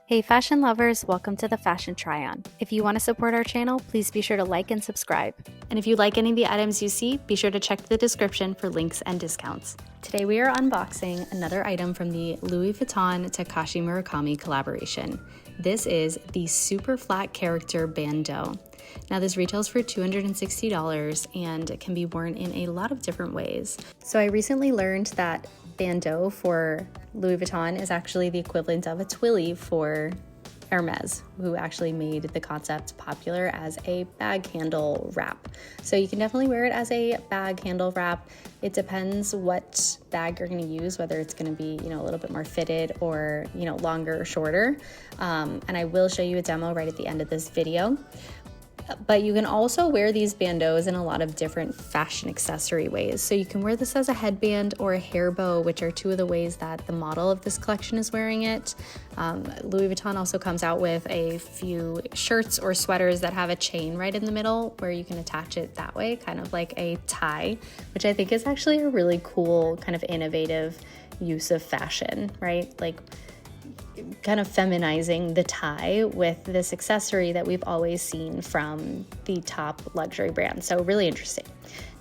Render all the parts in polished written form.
Hey fashion lovers, welcome to the Fashion Try-On. If you want to support our channel, please be sure to like and subscribe. And if you like any of the items you see, be sure to check the description for links and discounts. Today we are unboxing another item from the Louis Vuitton Takashi Murakami collaboration. This is the Superflat character Bandeau. Now this retails for $260 and it can be worn in a lot of different ways. So I recently learned that Bandeau for Louis Vuitton is actually the equivalent of a Twilly for Hermes, who actually made the concept popular as a bag handle wrap. So you can definitely wear it as a bag handle wrap. It depends what bag you're going to use, whether it's going to be, a little bit more fitted or, longer or shorter. And I will show you a demo right at the end of this video. But you can also wear these bandeaus in a lot of different fashion accessory ways. So you can wear this as a headband or a hair bow, which are two of the ways that the model of this collection is wearing it. Louis Vuitton also comes out with a few shirts or sweaters that have a chain right in the middle where you can attach it that way, kind of like a tie, which I think is actually a really cool kind of innovative use of fashion, right? Like kind of feminizing the tie with this accessory that we've always seen from the top luxury brands. So really interesting.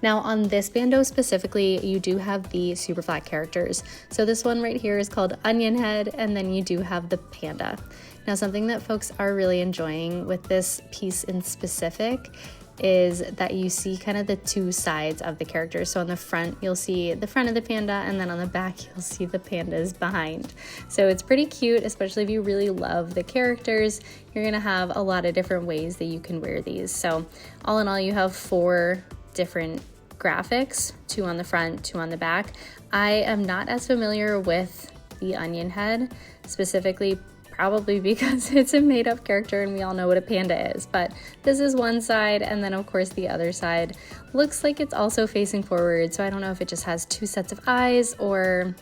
Now on this bandeau specifically, you do have the super flat characters. So this one right here is called Onion Head, and then you do have the panda. Now something that folks are really enjoying with this piece in specific is that you see kind of the two sides of the characters. So on the front, you'll see the front of the panda, and then on the back, you'll see the pandas behind. So it's pretty cute, especially if you really love the characters. You're gonna have a lot of different ways that you can wear these. So all in all, you have 4 different graphics, 2 on the front, 2 on the back. I am not as familiar with the onion head, specifically probably because it's a made-up character and we all know what a panda is. But this is one side, and then of course the other side looks like it's also facing forward. So I don't know if it just has 2 sets of eyes or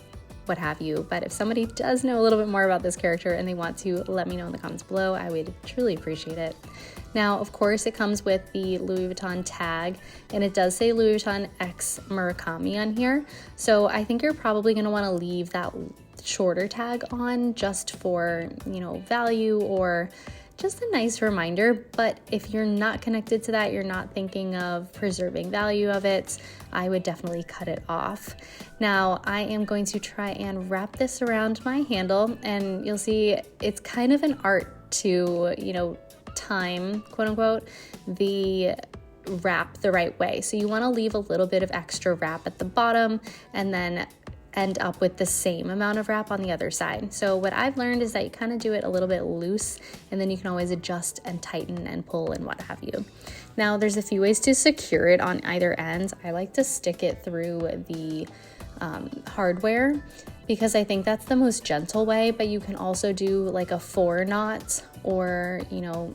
what have you. But if somebody does know a little bit more about this character and they want to, let me know in the comments below. I would truly appreciate it. Now, of course, it comes with the Louis Vuitton tag, and it does say Louis Vuitton X Murakami on here. So I think you're probably going to want to leave that shorter tag on just for, value or just a nice reminder. But if you're not connected to that, you're not thinking of preserving value of it, I would definitely cut it off. Now, I am going to try and wrap this around my handle, and you'll see it's kind of an art to, time, quote unquote, the wrap the right way. So you want to leave a little bit of extra wrap at the bottom and then end up with the same amount of wrap on the other side. So what I've learned is that you kind of do it a little bit loose, and then you can always adjust and tighten and pull and what have you. Now there's a few ways to secure it on either end. I like to stick it through the hardware because I think that's the most gentle way, but you can also do like a 4 knot or,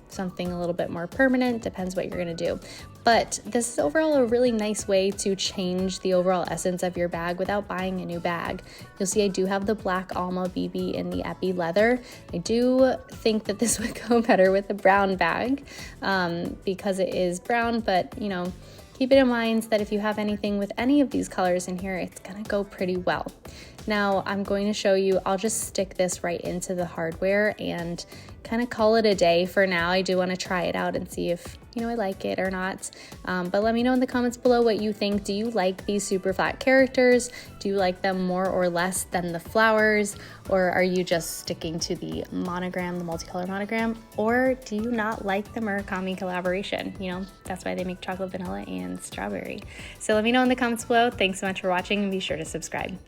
something a little bit more permanent, depends what you're gonna do. But this is overall a really nice way to change the overall essence of your bag without buying a new bag. You'll see I do have the black Alma BB in the Epi leather. I do think that this would go better with a brown bag because it is brown, but keep it in mind that if you have anything with any of these colors in here, it's gonna go pretty well. Now I'm going to show you, I'll just stick this right into the hardware and kind of call it a day for now. I do want to try it out and see if, I like it or not. But let me know in the comments below what you think. Do you like these super flat characters? Do you like them more or less than the flowers? Or are you just sticking to the monogram, the multicolor monogram? Or do you not like the Murakami collaboration? That's why they make chocolate, vanilla, and strawberry. So let me know in the comments below. Thanks so much for watching, and be sure to subscribe.